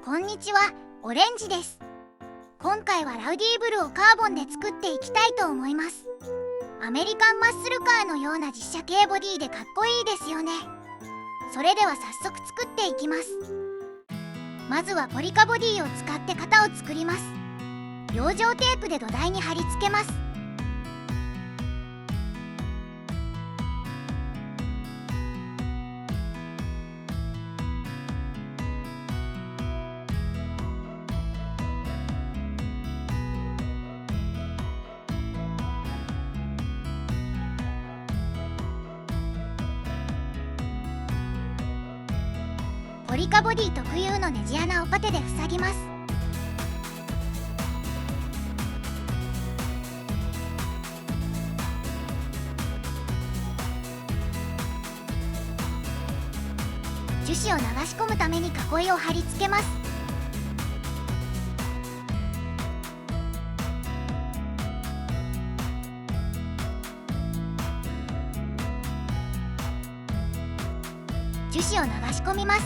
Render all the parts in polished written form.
こんにちは、オレンジです。今回はラウディーブルをカーボンで作っていきたいと思います。アメリカンマッスルカーのような実写系ボディでかっこいいですよね。それでは早速作っていきます。まずはポリカボディを使って型を作ります。養生テープで土台に貼り付けます。ポリカボディ特有のネジ穴をパテで塞ぎます。樹脂を流し込むために囲いを貼り付けます。樹脂を流し込みます。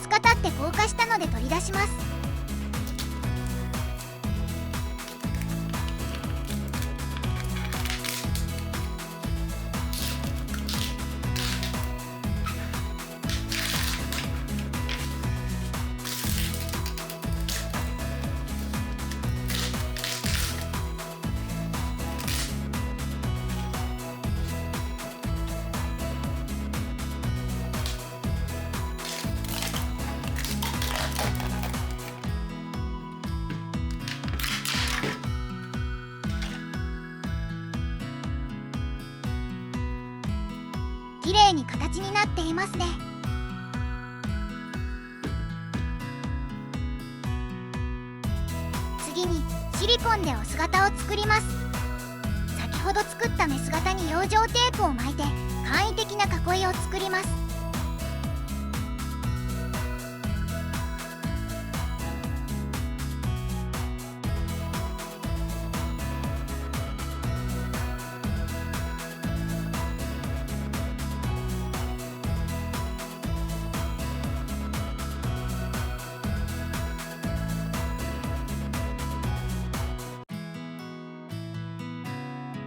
2日経って硬化したので取り出します。きれいに形になっていますね。次にシリコンでオス型を作ります。先ほど作ったメス型に養生テープを巻いて簡易的な囲いを作ります。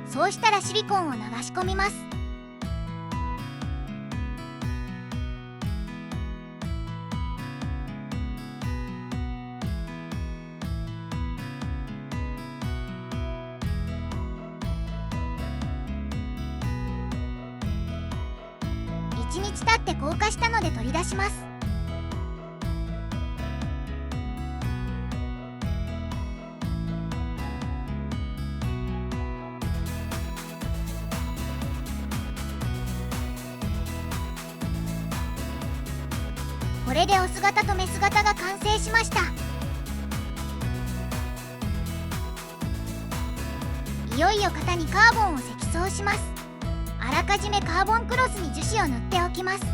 そうしたらシリコンを流し込みます。1日経って硬化したので取り出します。これでオス型とメス型が完成しました。いよいよ型にカーボンを積層します。あらかじめカーボンクロスに樹脂を塗っておきます。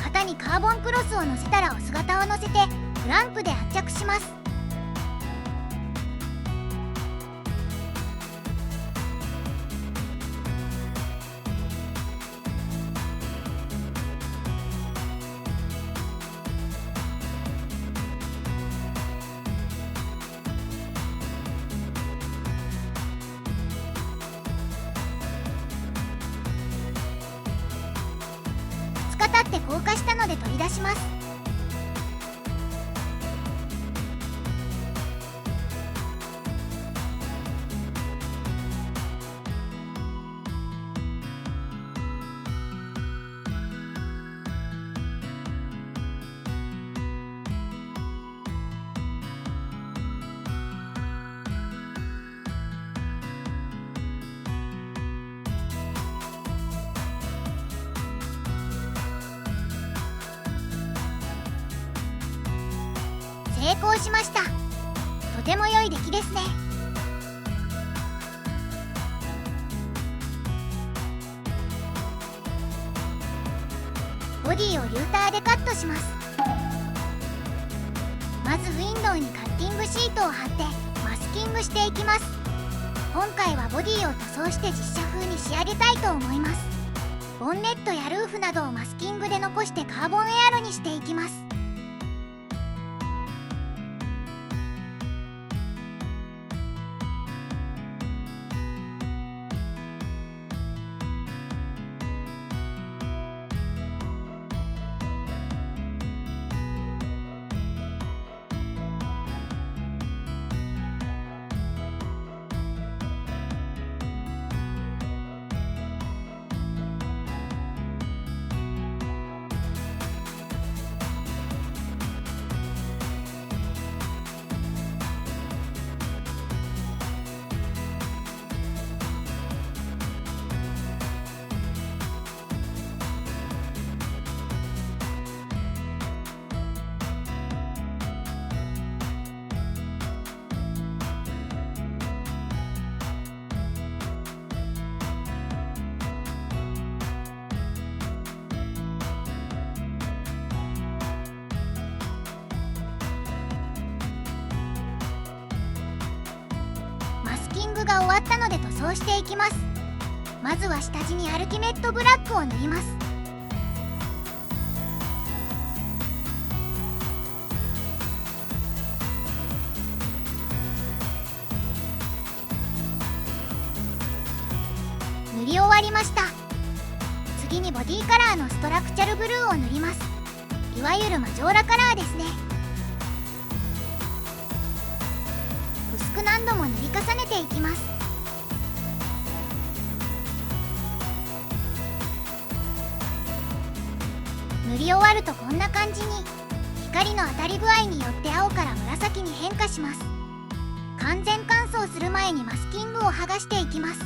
型にカーボンクロスを乗せたらオス型を乗せてクランプで圧着します。2日経って硬化したので取り出します。成功しました。とても良い出来ですね。ボディをリューターでカットします。まずウィンドウにカッティングシートを貼ってマスキングしていきます。今回はボディを塗装して実写風に仕上げたいと思います。ボンネットやルーフなどをマスキングで残してカーボンエアロにしていきます。マスキングが終わったので塗装していきます。まずは下地にアルティメットブラックを塗ります。塗り終わりました。次にボディカラーのストラクチャルブルーを塗ります。いわゆるマジョーラカラーですね。薄く何度も塗り重ねていきます。塗り終わるとこんな感じに、光の当たり具合によって青から紫に変化します。完全乾燥する前にマスキングを剥がしていきます。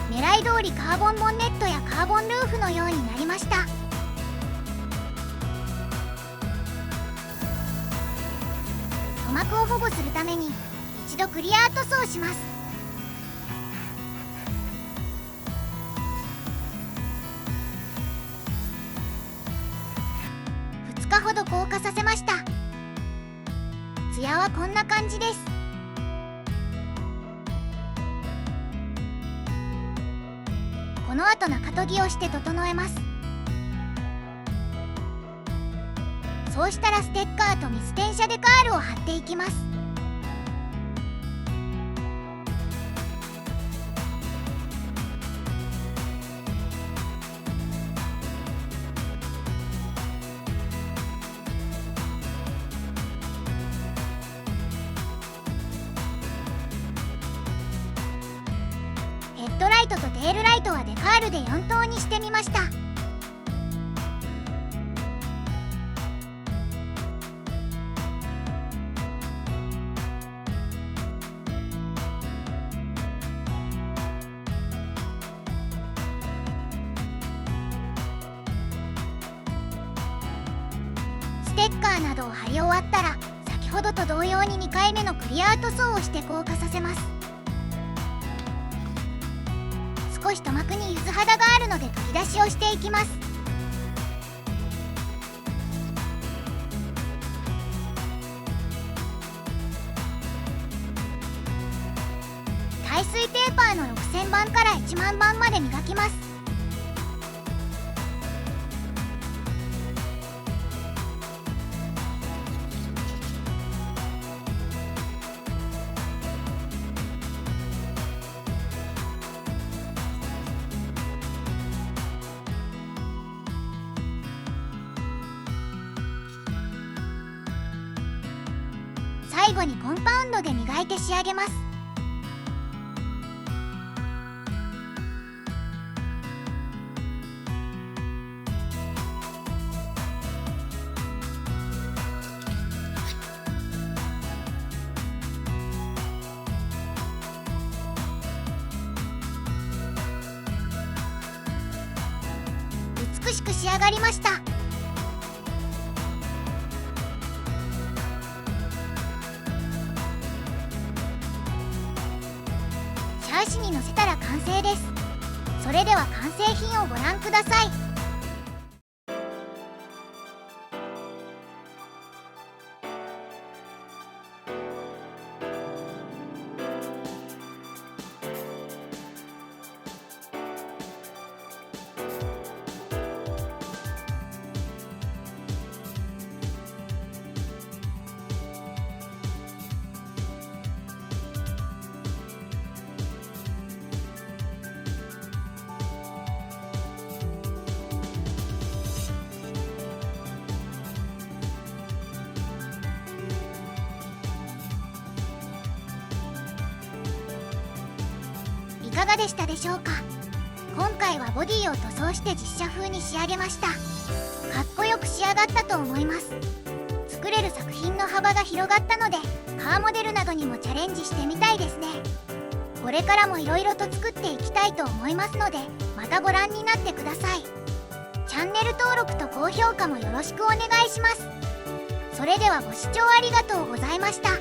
狙い通りカーボンボンネットやカーボンルーフのようになりました。塗膜を保護するために一度クリア塗装します。2日ほど硬化させました。ツヤはこんな感じです。この後中研ぎをして整えます。そうしたらステッカーと水転写デカールを貼っていきます。ヘッドライトとテールライトはデカールで4灯にしてみました。ステッカーなどを貼り終わったら、先ほどと同様に2回目のクリア塗装をして硬化させます。少し塗膜に柚子肌があるので取り出しをしていきます。耐水ペーパーの6000番から1万番まで磨きます。最後にコンパウンドで磨いて仕上げます。美しく仕上がりました。シャーシに乗せたら完成です。それでは完成品をご覧ください。いかがでしたでしょうか。今回はボディを塗装して実写風に仕上げました。かっこよく仕上がったと思います。作れる作品の幅が広がったので、カーモデルなどにもチャレンジしてみたいですね。これからもいろいろと作っていきたいと思いますので、またご覧になってください。チャンネル登録と高評価もよろしくお願いします。それではご視聴ありがとうございました。